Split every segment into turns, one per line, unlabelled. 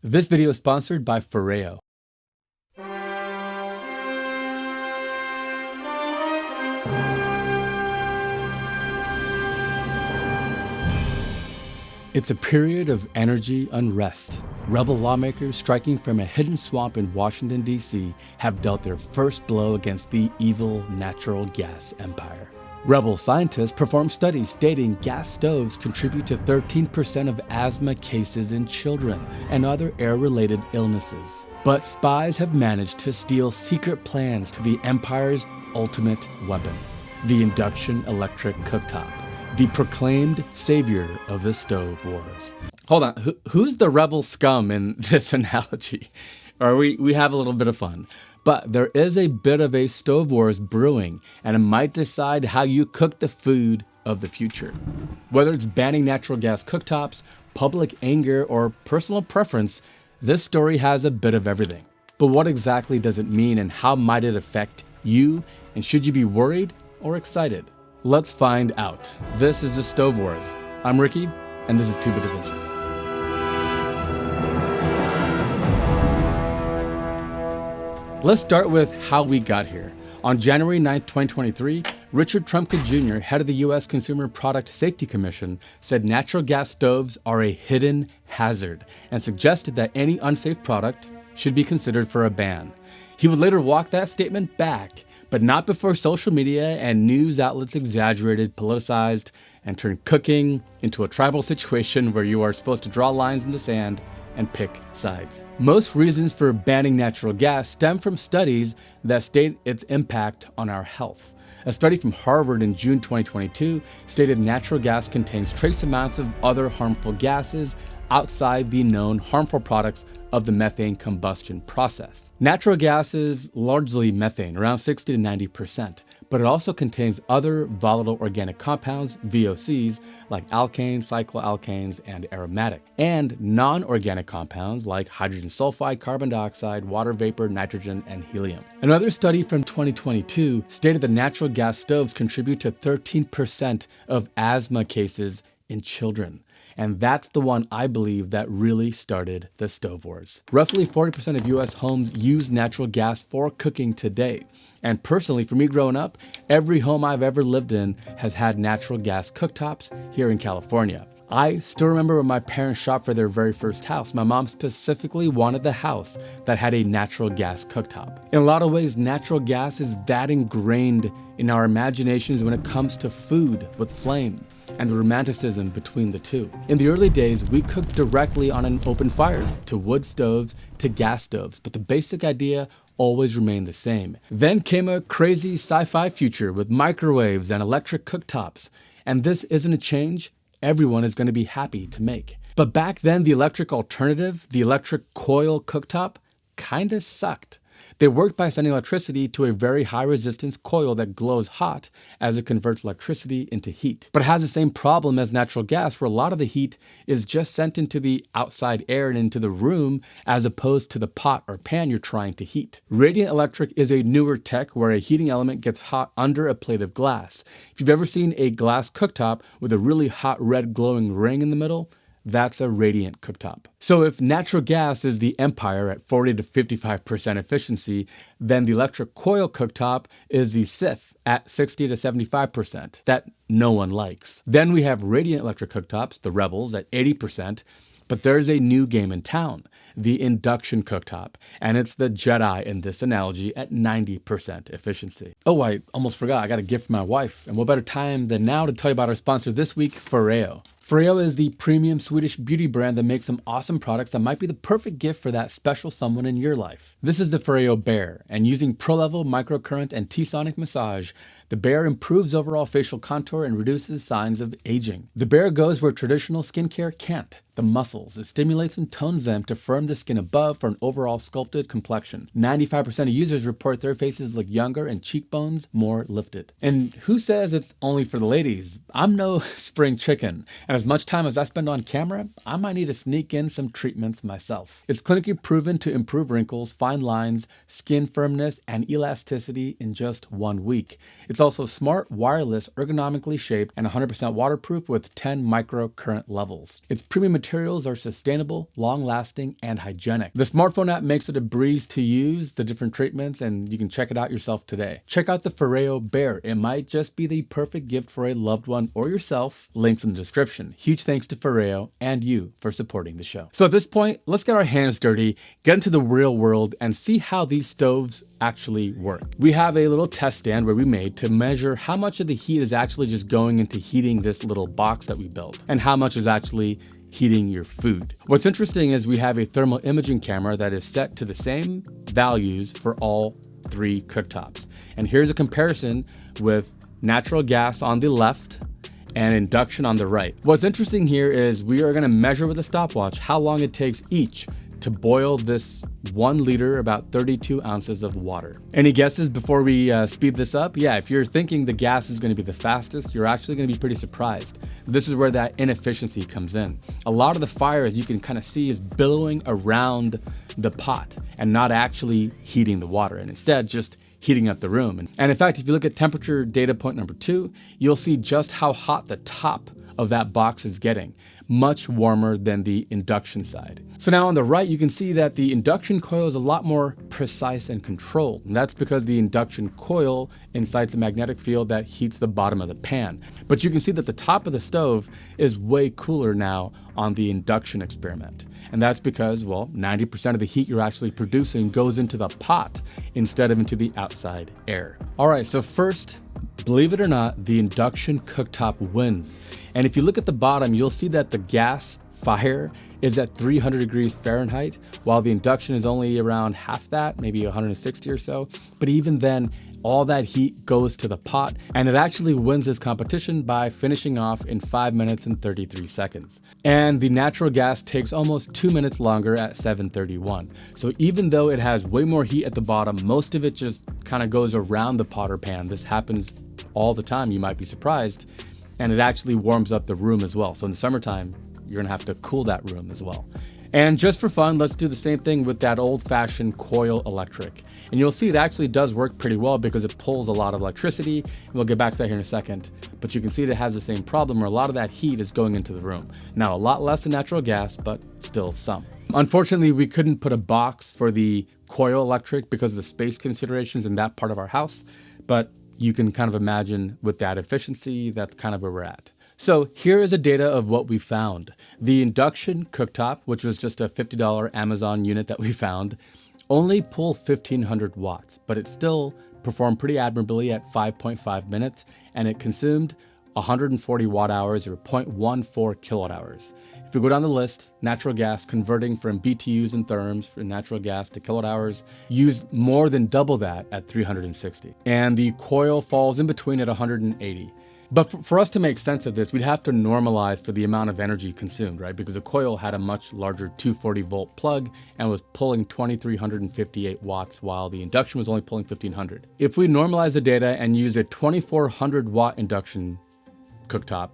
This video is sponsored by Foreo. It's a period of energy unrest. Rebel lawmakers striking from a hidden swamp in Washington, D.C. have dealt their first blow against the evil natural gas empire. Rebel scientists performed studies stating gas stoves contribute to 13% of asthma cases in children and other air-related illnesses. But spies have managed to steal secret plans to the empire's ultimate weapon, the induction electric cooktop, the proclaimed savior of the stove wars. Hold on, who's the rebel scum in this analogy? Or we have a little bit of fun. But there is a bit of a stove wars brewing, and it might decide how you cook the food of the future. Whether it's banning natural gas cooktops, public anger, or personal preference, this story has a bit of everything. But what exactly does it mean, and how might it affect you? And should you be worried or excited? Let's find out. This is the Stove Wars. I'm Ricky, and this is Tuba Da Vinci. Let's start with how we got here. On January 9, 2023, Richard Trumka Jr., head of the U.S. Consumer Product Safety Commission, said natural gas stoves are a hidden hazard and suggested that any unsafe product should be considered for a ban. He would later walk that statement back, but not before social media and news outlets exaggerated, politicized, and turned cooking into a tribal situation where you are supposed to draw lines in the sand and pick sides. Most reasons for banning natural gas stem from studies that state its impact on our health. A study from Harvard in June 2022 stated natural gas contains trace amounts of other harmful gases outside the known harmful products of the methane combustion process. Natural gas is largely methane, around 60 to 90%, but it also contains other volatile organic compounds, VOCs, like alkanes, cycloalkanes, and aromatic, and non-organic compounds like hydrogen sulfide, carbon dioxide, water vapor, nitrogen, and helium. Another study from 2022 stated that natural gas stoves contribute to 13% of asthma cases in children. And that's the one I believe that really started the stove wars. Roughly 40% of US homes use natural gas for cooking today. And personally, for me growing up, every home I've ever lived in has had natural gas cooktops here in California. I still remember when my parents shopped for their very first house, my mom specifically wanted the house that had a natural gas cooktop. In a lot of ways, natural gas is that ingrained in our imaginations when it comes to food with flame and the romanticism between the two. In the early days, we cooked directly on an open fire, to wood stoves, to gas stoves, but the basic idea always remained the same. Then came a crazy sci-fi future with microwaves and electric cooktops, and this isn't a change everyone is going to be happy to make. But back then, the electric alternative, the electric coil cooktop, kinda sucked. They worked by sending electricity to a very high resistance coil that glows hot as it converts electricity into heat. But it has the same problem as natural gas, where a lot of the heat is just sent into the outside air and into the room as opposed to the pot or pan you're trying to heat. Radiant electric is a newer tech where a heating element gets hot under a plate of glass. If you've ever seen a glass cooktop with a really hot red glowing ring in the middle, that's a radiant cooktop. So if natural gas is the empire at 40 to 55% efficiency, then the electric coil cooktop is the Sith at 60 to 75% that no one likes. Then we have radiant electric cooktops, the rebels, at 80%. But there's a new game in town, the induction cooktop, and it's the Jedi in this analogy at 90% efficiency. Oh, I almost forgot, I got a gift for my wife, and what better time than now to tell you about our sponsor this week, Foreo. Foreo is the premium Swedish beauty brand that makes some awesome products that might be the perfect gift for that special someone in your life. This is the Foreo Bear, and using pro-level microcurrent and T-sonic massage, the Bear improves overall facial contour and reduces signs of aging. The Bear goes where traditional skincare can't, the muscles. It stimulates and tones them to firm the skin above for an overall sculpted complexion. 95% of users report their faces look younger and cheekbones more lifted. And who says it's only for the ladies? I'm no spring chicken, and And as much time as I spend on camera, I might need to sneak in some treatments myself. It's clinically proven to improve wrinkles, fine lines, skin firmness, and elasticity in just 1 week. It's also smart, wireless, ergonomically shaped, and 100% waterproof with 10 microcurrent levels. Its premium materials are sustainable, long-lasting, and hygienic. The smartphone app makes it a breeze to use the different treatments, and you can check it out yourself today. Check out the Foreo Bear. It might just be the perfect gift for a loved one or yourself. Links in the description. Huge thanks to Foreo and you for supporting the show. So at this point, let's get our hands dirty, get into the real world, and see how these stoves actually work. We have a little test stand where we made to measure how much of the heat is actually just going into heating this little box that we built, and how much is actually heating your food. What's interesting is we have a thermal imaging camera that is set to the same values for all 3 cooktops. And here's a comparison with natural gas on the left and induction on the right. What's interesting here is we are gonna measure with a stopwatch how long it takes each to boil this 1 liter, about 32 ounces of water. Any guesses before we speed this up? Yeah, if you're thinking the gas is gonna be the fastest, you're actually gonna be pretty surprised. This is where that inefficiency comes in. A lot of the fire, as you can kind of see, is billowing around the pot and not actually heating the water, and instead just heating up the room. And in fact, if you look at temperature data point number 2, you'll see just how hot the top of that box is getting, much warmer than the induction side. So now on the right, you can see that the induction coil is a lot more precise and controlled. And that's because the induction coil incites a magnetic field that heats the bottom of the pan. But you can see that the top of the stove is way cooler now on the induction experiment. And that's because, well, 90% of the heat you're actually producing goes into the pot instead of into the outside air. All right, so first, believe it or not, the induction cooktop wins. And if you look at the bottom, you'll see that the gas fire is at 300 degrees Fahrenheit, while the induction is only around half that, maybe 160 or so. But even then, all that heat goes to the pot, and it actually wins this competition by finishing off in 5 minutes and 33 seconds. And the natural gas takes almost 2 minutes longer at 7:31. So even though it has way more heat at the bottom, most of it just kind of goes around the pot or pan. This happens all the time, you might be surprised. And it actually warms up the room as well. So in the summertime, you're gonna have to cool that room as well. And just for fun, let's do the same thing with that old-fashioned coil electric. And you'll see it actually does work pretty well because it pulls a lot of electricity. And we'll get back to that here in a second. But you can see that it has the same problem where a lot of that heat is going into the room. Now, a lot less than natural gas, but still some. Unfortunately, we couldn't put a box for the coil electric because of the space considerations in that part of our house. But you can kind of imagine with that efficiency, that's kind of where we're at. So here is a data of what we found. The induction cooktop, which was just a $50 Amazon unit that we found, only pulled 1500 watts, but it still performed pretty admirably at 5.5 minutes, and it consumed 140 watt hours or 0.14 kilowatt hours. If we go down the list, natural gas converting from BTUs and therms from natural gas to kilowatt hours used more than double that at 360. And the coil falls in between at 180. But for us to make sense of this, we'd have to normalize for the amount of energy consumed, right? Because the coil had a much larger 240 volt plug and was pulling 2,358 watts while the induction was only pulling 1,500. If we normalize the data and use a 2,400 watt induction cooktop,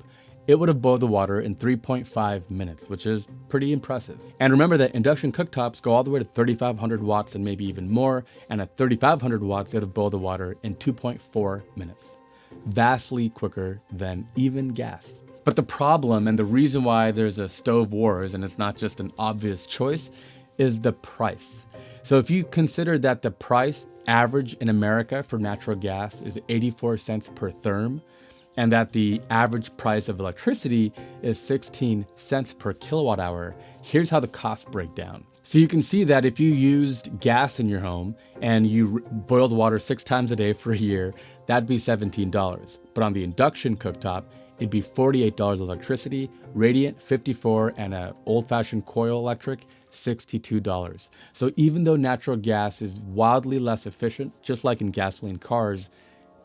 it would have boiled the water in 3.5 minutes, which is pretty impressive. And remember that induction cooktops go all the way to 3,500 watts and maybe even more. And at 3,500 watts, it would have boiled the water in 2.4 minutes. Vastly quicker than even gas. But the problem and the reason why there's a stove wars, and it's not just an obvious choice, is the price. So if you consider that the price average in America for natural gas is 84 cents per therm, and that the average price of electricity is 16 cents per kilowatt hour, here's how the costs break down. So you can see that if you used gas in your home and you boiled water 6 times a day for a year, that'd be $17. But on the induction cooktop, it'd be $48 electricity, radiant $54, and an old-fashioned coil electric $62. So even though natural gas is wildly less efficient, just like in gasoline cars,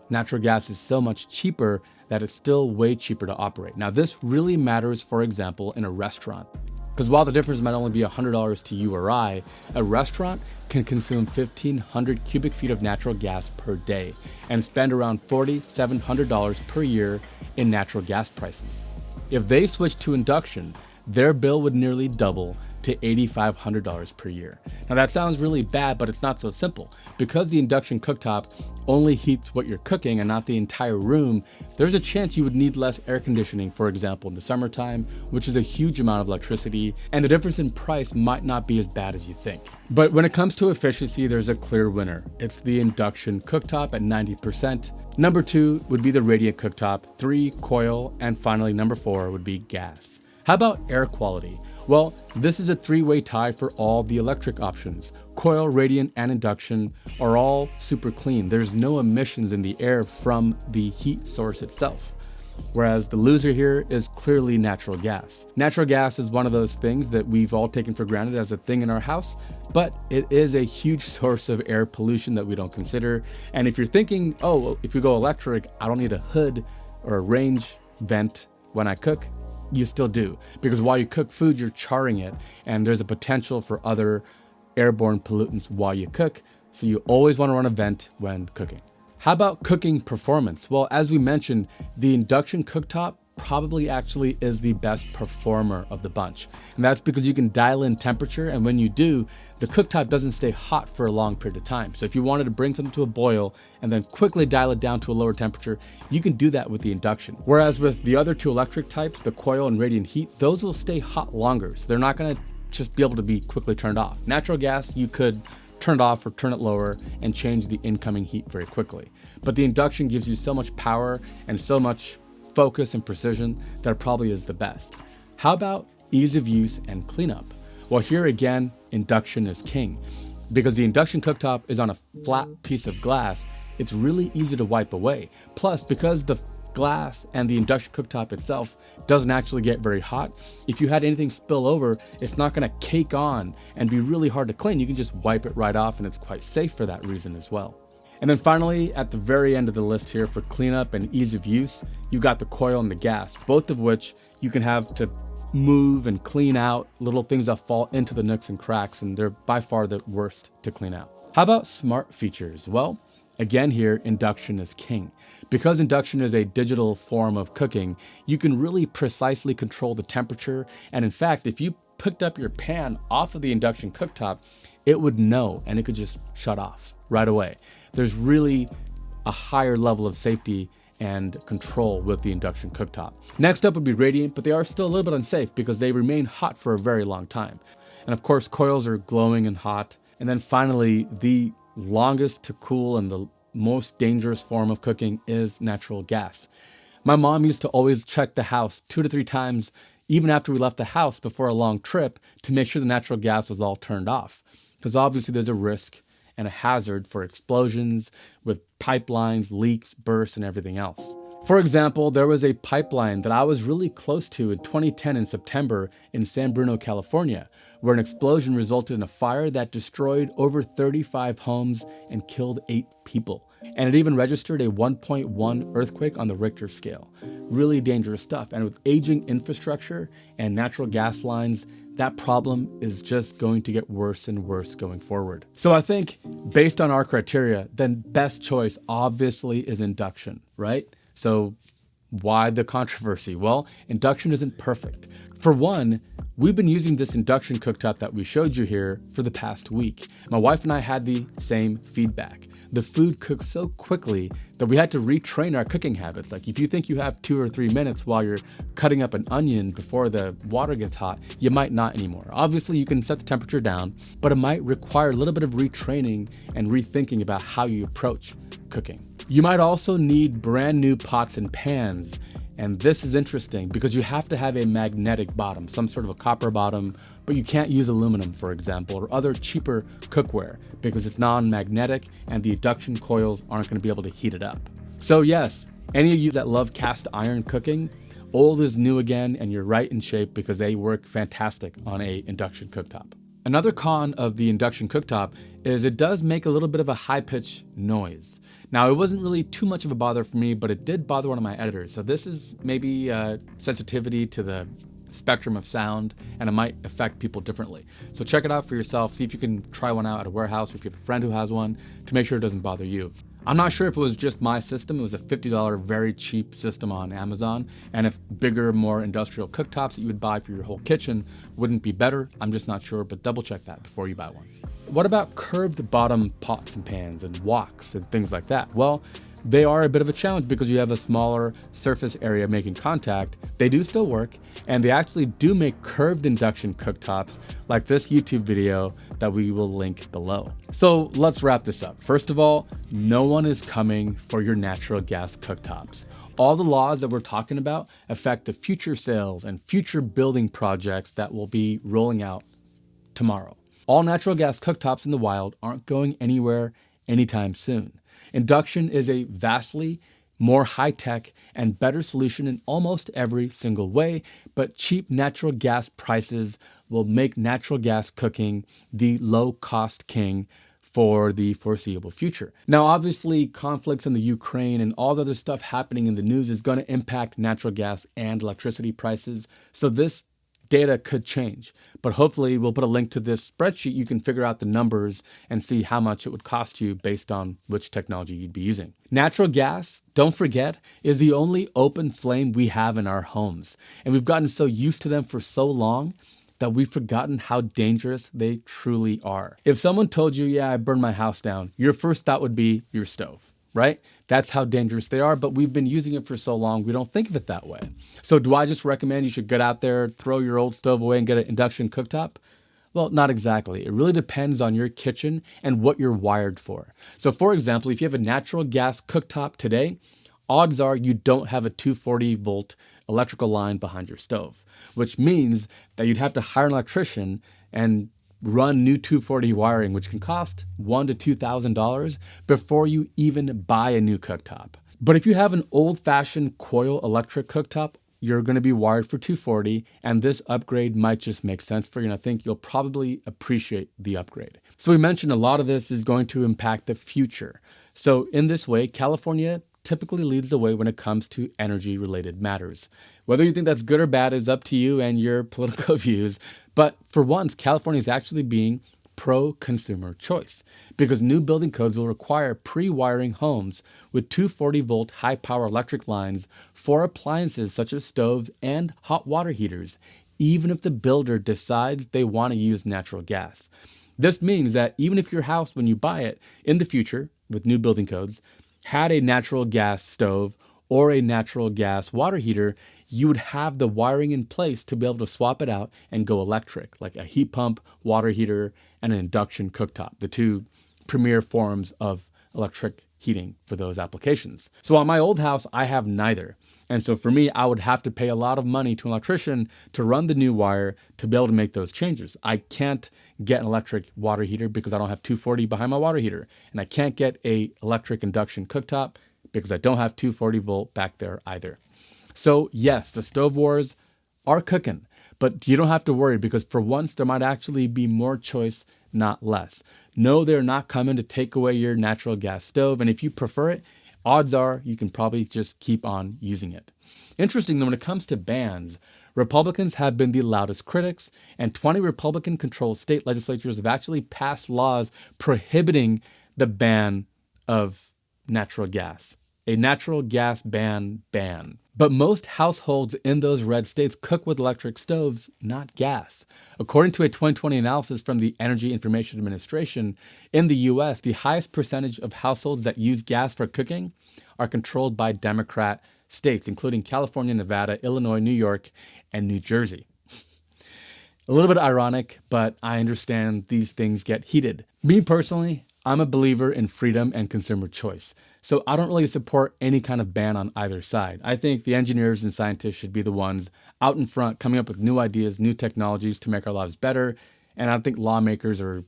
natural gas is so much cheaper that it's still way cheaper to operate. Now this really matters, for example, in a restaurant. Because while the difference might only be $100 to you or I, a restaurant can consume 1,500 cubic feet of natural gas per day and spend around $4,700 per year in natural gas prices. If they switched to induction, their bill would nearly double to $8,500 per year. Now that sounds really bad, but it's not so simple. Because the induction cooktop only heats what you're cooking and not the entire room, there's a chance you would need less air conditioning, for example, in the summertime, which is a huge amount of electricity, and the difference in price might not be as bad as you think. But when it comes to efficiency, there's a clear winner. It's the induction cooktop at 90%. Number 2 would be the radiant cooktop, 3 coil, and finally number 4 would be gas. How about air quality? Well, this is a 3-way tie for all the electric options. Coil, radiant, and induction are all super clean. There's no emissions in the air from the heat source itself. Whereas the loser here is clearly natural gas. Natural gas is one of those things that we've all taken for granted as a thing in our house, but it is a huge source of air pollution that we don't consider. And if you're thinking, oh, if we go electric, I don't need a hood or a range vent when I cook, you still do, because while you cook food, you're charring it, and there's a potential for other airborne pollutants while you cook, so you always want to run a vent when cooking. How about cooking performance? Well, as we mentioned, the induction cooktop probably actually is the best performer of the bunch, and that's because you can dial in temperature, and when you do, the cooktop doesn't stay hot for a long period of time. So if you wanted to bring something to a boil and then quickly dial it down to a lower temperature, you can do that with the induction. Whereas with the other 2 electric types, the coil and radiant heat, those will stay hot longer, so they're not going to just be able to be quickly turned off. Natural gas, you could turn it off or turn it lower and change the incoming heat very quickly. But the induction gives you so much power and so much focus and precision that it probably is the best. How about ease of use and cleanup? Well, here again, induction is king. Because the induction cooktop is on a flat piece of glass, it's really easy to wipe away. Plus, because the glass and the induction cooktop itself doesn't actually get very hot, if you had anything spill over, it's not going to cake on and be really hard to clean. You can just wipe it right off, and it's quite safe for that reason as well. And then finally, at the very end of the list here for cleanup and ease of use, you've got the coil and the gas, both of which you can have to move and clean out little things that fall into the nooks and cracks, and they're by far the worst to clean out. How about smart features? Well, again here, induction is king. Because induction is a digital form of cooking, you can really precisely control the temperature, and in fact, if you picked up your pan off of the induction cooktop, it would know and it could just shut off right away. There's really a higher level of safety and control with the induction cooktop. Next up would be radiant, but they are still a little bit unsafe because they remain hot for a very long time. And of course, coils are glowing and hot. And then finally, the longest to cool and the most dangerous form of cooking is natural gas. My mom used to always check the house 2 to 3 times, even after we left the house before a long trip, to make sure the natural gas was all turned off. Because obviously there's a risk and a hazard for explosions with pipelines, leaks, bursts, and everything else. For example, there was a pipeline that I was really close to in 2010 in September in San Bruno, California, where an explosion resulted in a fire that destroyed over 35 homes and killed 8 people. And it even registered a 1.1 earthquake on the Richter scale. Really dangerous stuff. And with aging infrastructure and natural gas lines, that problem is just going to get worse and worse going forward. So I think based on our criteria, then best choice obviously is induction, right? So why the controversy? Well, induction isn't perfect. For one, we've been using this induction cooktop that we showed you here for the past week. My wife and I had the same feedback. The food cooks so quickly that we had to retrain our cooking habits. Like if you think you have 2 or 3 minutes while you're cutting up an onion before the water gets hot, you might not anymore. Obviously you can set the temperature down, but it might require a little bit of retraining and rethinking about how you approach cooking. You might also need brand new pots and pans. And this is interesting because you have to have a magnetic bottom, some sort of a copper bottom, but you can't use aluminum, for example, or other cheaper cookware because it's non-magnetic and the induction coils aren't going to be able to heat it up. So yes, any of you that love cast iron cooking, old is new again, and you're right in shape because they work fantastic on a induction cooktop. Another con of the induction cooktop is it does make a little bit of a high-pitched noise. Now, it wasn't really too much of a bother for me, but it did bother one of my editors. So this is maybe sensitivity to the spectrum of sound, and it might affect people differently. So check it out for yourself. See if you can try one out at a warehouse or if you have a friend who has one to make sure it doesn't bother you. I'm not sure if it was just my system. It was a $50 very cheap system on Amazon. And if bigger, more industrial cooktops that you would buy for your whole kitchen wouldn't be better, I'm just not sure, but double check that before you buy one. What about curved bottom pots and pans and woks and things like that? Well, they are a bit of a challenge because you have a smaller surface area making contact. They do still work, and they actually do make curved induction cooktops like this YouTube video that we will link below. So let's wrap this up. First of all, no one is coming for your natural gas cooktops. All the laws that we're talking about affect the future sales and future building projects that will be rolling out tomorrow. All natural gas cooktops in the wild aren't going anywhere anytime soon. Induction is a vastly more high-tech and better solution in almost every single way, but cheap natural gas prices will make natural gas cooking the low-cost king for the foreseeable future. Now, obviously, conflicts in the Ukraine and all the other stuff happening in the news is going to impact natural gas and electricity prices, so this data could change, but hopefully we'll put a link to this spreadsheet. You can figure out the numbers and see how much it would cost you based on which technology you'd be using. Natural gas, don't forget, is the only open flame we have in our homes. And we've gotten so used to them for so long that we've forgotten how dangerous they truly are. If someone told you, yeah, I burned my house down, your first thought would be your stove, right? That's how dangerous they are, but we've been using it for so long, we don't think of it that way. So do I just recommend you should get out there, throw your old stove away and get an induction cooktop? Well, not exactly. It really depends on your kitchen and what you're wired for. So for example, if you have a natural gas cooktop today, odds are you don't have a 240 volt electrical line behind your stove, which means that you'd have to hire an electrician and run new 240 wiring, which can cost $1,000 to $2,000 before you even buy a new cooktop. But if you have an old-fashioned coil electric cooktop, you're going to be wired for 240, and this upgrade might just make sense for you, and I think you'll probably appreciate the upgrade. So we mentioned a lot of this is going to impact the future. So in this way, California typically leads the way when it comes to energy-related matters. Whether you think that's good or bad is up to you and your political views, but for once, California is actually being pro-consumer choice because new building codes will require pre-wiring homes with 240-volt high-power electric lines for appliances such as stoves and hot water heaters, even if the builder decides they want to use natural gas. This means that even if your house, when you buy it in the future with new building codes, had a natural gas stove or a natural gas water heater, you would have the wiring in place to be able to swap it out and go electric, like a heat pump, water heater, and an induction cooktop, the two premier forms of electric heating for those applications. So on my old house, I have neither. And so for me, I would have to pay a lot of money to an electrician to run the new wire to be able to make those changes. I can't get an electric water heater because I don't have 240 behind my water heater. And I can't get a electric induction cooktop because I don't have 240 volt back there either. So yes, the stove wars are cooking, but you don't have to worry because for once there might actually be more choice, not less. No, they're not coming to take away your natural gas stove. And if you prefer it, odds are you can probably just keep on using it. Interesting though, when it comes to bans, Republicans have been the loudest critics, and 20 Republican-controlled state legislatures have actually passed laws prohibiting the ban of natural gas. A natural gas ban. But most households in those red states cook with electric stoves, not gas. According to a 2020 analysis from the Energy Information Administration, in the US, the highest percentage of households that use gas for cooking are controlled by Democrat states, including California, Nevada, Illinois, New York, and New Jersey. A little bit ironic, but I understand these things get heated. Me personally, I'm a believer in freedom and consumer choice. So I don't really support any kind of ban on either side. I think the engineers and scientists should be the ones out in front coming up with new ideas, new technologies to make our lives better. And I think lawmakers are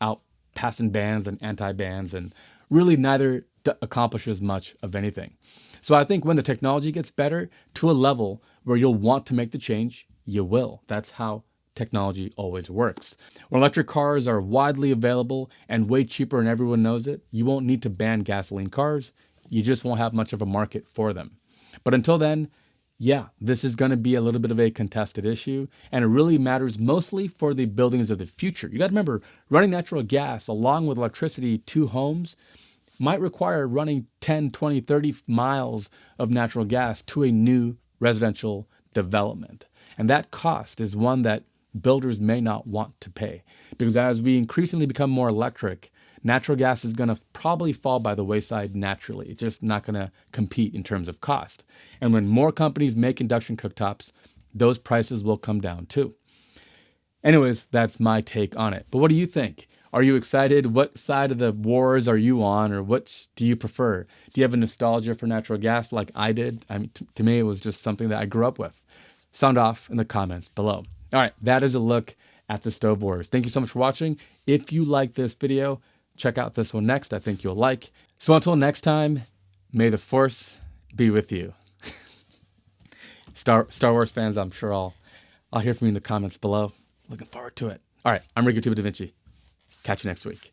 out passing bans and anti-bans, and really neither accomplishes much of anything. So I think when the technology gets better to a level where you'll want to make the change, you will. That's how technology always works. When electric cars are widely available and way cheaper and everyone knows it, you won't need to ban gasoline cars. You just won't have much of a market for them. But until then, yeah, this is going to be a little bit of a contested issue, and it really matters mostly for the buildings of the future. You got to remember, running natural gas along with electricity to homes might require running 10, 20, 30 miles of natural gas to a new residential development. And that cost is one that builders may not want to pay, because as we increasingly become more electric, natural gas is going to probably fall by the wayside naturally. It's just not going to compete in terms of cost. And when more companies make induction cooktops, those prices will come down too. Anyways, that's my take on it. But what do you think? Are you excited? What side of the wars are you on, or which do you prefer? Do you have a nostalgia for natural gas like I did? I mean, to me, it was just something that I grew up with. Sound off in the comments below. All right, that is a look at the stove wars. Thank you so much for watching. If you like this video, check out this one next. I think you'll like. So until next time, may the force be with you. Star Wars fans, I'm sure I'll hear from you in the comments below. Looking forward to it. All right, I'm Rico Da Vinci. Catch you next week.